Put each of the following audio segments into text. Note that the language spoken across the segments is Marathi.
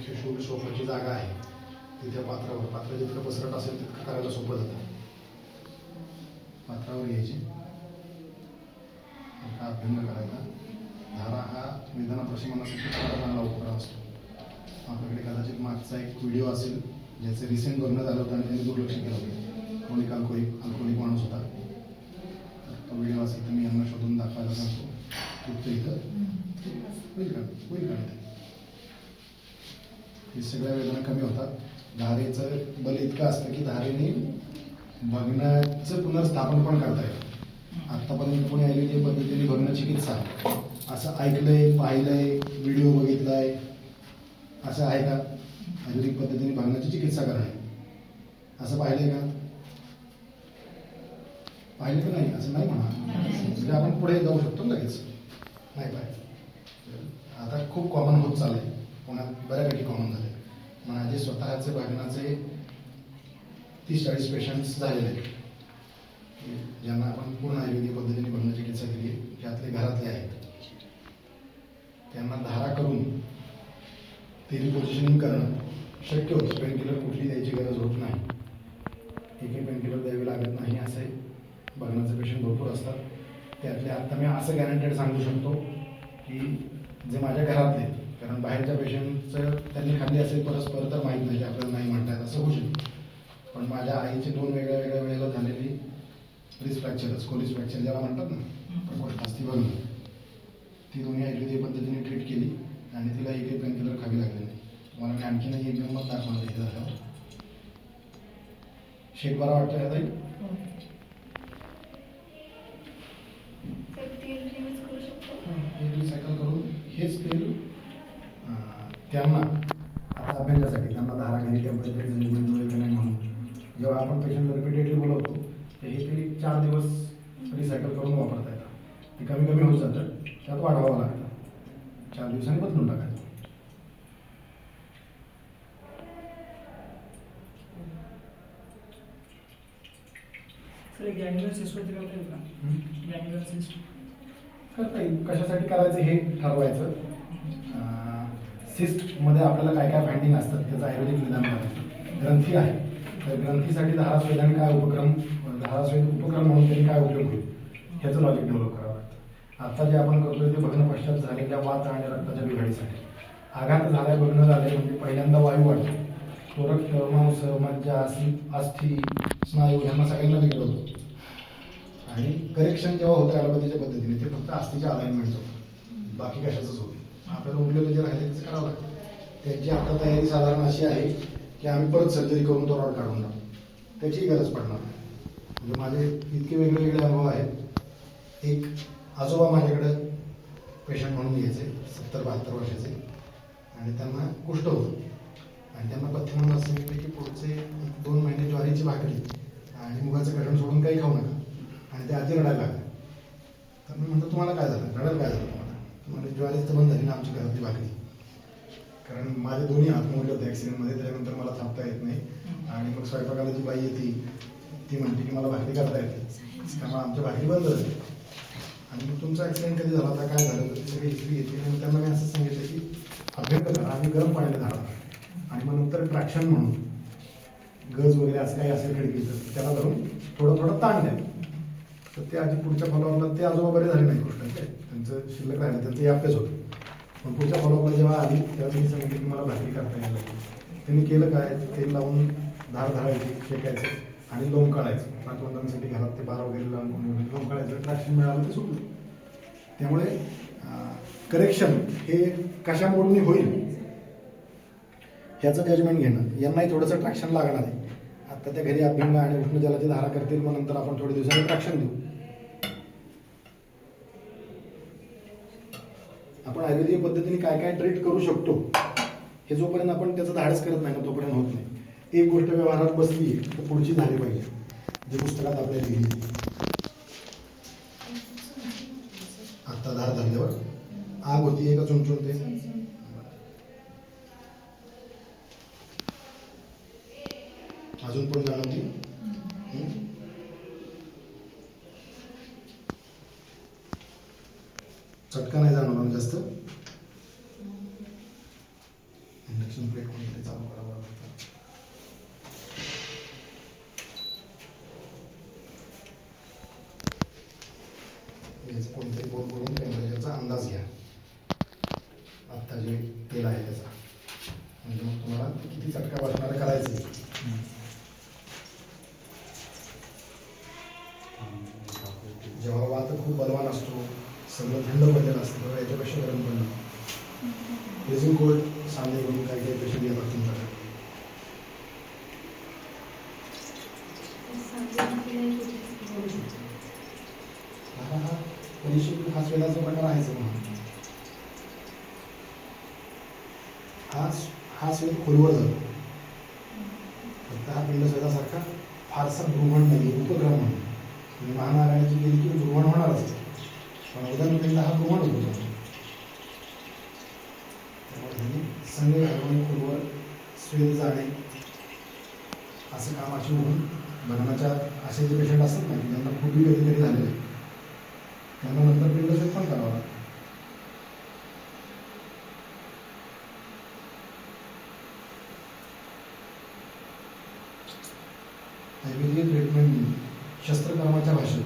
मुख्य सोफाची जागा आहे तिथे पात्र जितकं पसरट असेल तितकं करायला सोपं जातं. पात्रावर घ्यायची, हा अभ्यंग करायचा. धारा हा निधनाप्रशमनासाठी फार चांगला उपक्रम असतो. आपल्याकडे कदाचित मागचा एक व्हिडिओ असेल ज्याचं रिसेंट बघणं झालं होतं आणि त्यांनी दुर्लक्ष केलं होतं. कोणी अल्कोहोलिक माणूस होता. तो व्हिडिओ असेल तर मी यांना शोधून दाखवायला सांगतो. तुमचं इथं होईल का हे सगळ्या वेदना कमी होतात. धारेचं बल इतकं असतं की धारेने बघण्याचं पुनर्स्थापन पण करता येतं. आत्तापर्यंत कोणी आयुर्वेदिक पद्धतीने बघणं चिकित्सा असं ऐकलंय, पाहिलंय, व्हिडिओ बघितलाय असं आहे का? आयुर्वेदिक पद्धतीने बघण्याची चिकित्सा करणे असं पाहिलंय का? पाहिलं की नाही असं नाही म्हणा. म्हणजे आपण पुढे जाऊ शकतो लगेच. नाही पाहिजे. आता खूप कॉमन होत चाललंय. पुण्यात बऱ्यापैकी कॉमन झाले. माझे स्वतःचे बघण्याचे 30-40 पेशंट्स झालेले आहेत ज्यांना आपण पूर्ण आयुर्वेदिक पद्धतीने बघण्याची चिकित्सा केली आहे. त्यातले घरातले आहेत. त्यांना धारा करून तेरी पोझिशनिंग करणं शक्य होतं. पेनकिलर कुठली द्यायची गरज होत नाही. एक पेनकिलर द्यावी लागत नाही. असे बघण्याचे पेशंट भरपूर असतात. त्यातले आता मी असं गॅरंटेड सांगू शकतो की जे माझ्या घरातले, कारण बाहेरच्या पेशंटचं त्यांनी खाल्ली असेल परस्पर तर माहीत नाही की आपल्याला नाही म्हणतात असं होऊ शकतं. पण माझ्या आईची 2 वेगळ्या वेळेला झालेली रिस्क फ्रॅक्चर, कोलिस फ्रॅक्चर ज्याला म्हणतात ना, प्रकोष्ठ असती बघून ती दोन्ही आयुर्वेदिक पद्धतीने ट्रीट केली आणि तिला एक पेनकिलर खावी लागली नाही. मला मी आणखीन एक गंमत दाखवणार इथं झाल्यावर. शेक बरा वाटतं का ताई? रिसायकल करून हेच तेल त्यांना आता अभ्यंगासाठी त्यांना धारा घरी टेम्परेचर नाही म्हणून जेव्हा आपण पेशंट रिपीटेडली बोलवतो तर हे तेल 4 दिवस रिसायकल करून वापरता येतं. ते कमी कमी होत जातं. त्यात वाढवावं लागतं. 4 दिवसांनी बदलून टाकायचं. गॅन्युलर सिस्ट वरती करता येईल का? गॅन्युलर सिस्ट करता येईल. कशासाठी करायचं हे ठरवायचं. सिस्टमध्ये आपल्याला काय काय फाइंडिंग असतात त्याचं आयुर्वेदिक निदान करायचं. ग्रंथी आहे तर ग्रंथीसाठी धारास्वेदाने काय धारास्वेद उपक्रम म्हणून त्यांनी काय उपयोग होईल ह्याचं लॉजिक डेव्हलप करावं लागतं. आता जे आपण करतोय ते बघणं पश्चात झालेल्या वात आणि रक्ताच्या बिघाडीसाठी. आघात झालाय, बघणं झालंय म्हणजे पहिल्यांदा वायू वाढतो. तो रक्त, मांस, मज्जा, अस्थी, स्नायू यांना सगळ्यांना बिघडत होतो. आणि करेक्शन जेव्हा होतं ॲलोपॅथीच्या पद्धतीने ते फक्त अस्थीच्या अलाइनमेंटचं होतं. बाकी कशाचंच होतं. आपल्याला उरलेलं जे राहिले त्याचं करावं लागतं. त्याची आता तयारी साधारण अशी आहे की आम्ही परत सर्जरी करून तो रॉड काढून टाकू. त्याची गरज पडणार नाही. म्हणजे माझे इतके वेगळे वेगळे अनुभव आहेत. एक आजोबा माझ्याकडे पेशंट म्हणून यायचे 70-72 वर्षाचे आणि त्यांना कुष्ठ होतं आणि त्यांना पथ्य म्हणून असं सांगितलं की पुढचे 2 महिने ज्वारीची भाकरी आणि मुगाचं कठण सोडून काही खाऊ नका. आणि ते आधी रडायला लागले. तर मी म्हणतो तुम्हाला काय झालं, रडायला काय झालं तुम्हाला? ज्वारीच तर बंद झाली ना आमची घरातली भाकरी. कारण माझे दोन्ही हात मोडले होते ॲक्सिडेंटमध्ये. त्याच्यानंतर मला थांबता येत नाही आणि मग स्वयंपाकाला जी बाई येते ती म्हणते की मला भाकरी करता येते. त्यामुळे आमच्या भाकरी बंद झाली. आणि मग तुमचा ॲक्सिडेंट कधी झाला होता, काय झालं, ती सगळी हिस्ट्री घेतली आणि त्यांना मी असं सांगितलं की अभ्यंग करा आणि गरम पाण्याने धारा आणि मग नंतर ट्रॅक्शन म्हणून गज वगैरे असं काही असेल खिडकीचं त्याला धरून थोडं थोडं ताण द्या. तर ते आधी पुढच्या फॉलोअपला ते आजोबा बरे झाले नाही गोष्ट त्यांचं शिल्लक राहिलं त्यांचं यापेच होतं. पण पुढच्या फॉलोअपला जेव्हा आली तेव्हा त्यांनी सांगितलं की मला भाकरी करता यायला लागली. त्यांनी केलं काय, तेल लावून धार धरायची, शेकायचं आणि लोंब काढायचं. नातवंडांसाठी घरात ते 12 वगैरे लावून लोंब काढायचं. ट्रॅक्शन मिळालं ते सुटलं. त्यामुळे करेक्शन हे कशामुळे होईल ह्याचं जजमेंट घेणं. यांनाही थोडंसं ट्रॅक्शन लागणार आहे. आता त्या घरी अभ्यंग आणि उष्ण जलाची धारा करतील, मग नंतर आपण थोड्या दिवसांनी ट्रॅक्शन देऊ. आपण आयुर्वेदिक पद्धतीने काय काय ट्रीट करू शकतो हे जोपर्यंत आपण त्याचं धाडस करत नाही ना तोपर्यंत होत नाही. एक गोष्ट व्यवहारात बसली तर पुढची झाली पाहिजे जे पुस्तकात आपल्याला लिहिली. आत्ता धार धरल्यावर आग होती का चुणचुणते? अजून पण जाणवती? चटका नाही जाणवणार जास्त. इंडक्शन प्लेट याचं कोणतरी बोल करून टेम्परेचरचा अंदाज घ्या. आत्ता जे तेल आहे त्याचा, म्हणजे मग तुम्हाला किती चटका बसणार करायचं आहे. जेव्हा वात खूप बलवान असतो, सगळं थंड पडलेलं असतं, तेव्हा याच्यापेक्षा गरम पडलं. फ्रीजिंग कोल्ड सांधे करून काही काही पेशंट येतात तुमच्याकडे. हा परिशिष्ट हा स्वेदाचा प्रकार आहेच म्हणून. हा स्वेद खोलवर जातो. फक्त हा पिंडस्वेदासारखा फारसा भ्रूमण नाही, उपक्रम म्हणून. म्हणजे महानारायणाची गेली की भ्रूमण होणारच, पण उदाहरण हा भ्रूमण होतो. त्यामुळे संघ घालून खोलवर स्वेद जाणे असं काम अशी होऊन मरणाच्या असे जे पेशंट असतात ना, की ज्यांना खूपही कधीतरी झालेलं आहे, त्यांना नंतर पिंडस्वेद पण करावं लागतं. आयुर्वेदिक ट्रीटमेंट शस्त्रकर्माच्या भाषेत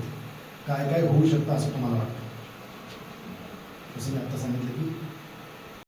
काय काय होऊ शकतं असं तुम्हाला वाटतं? जसं मी आता सांगितलं की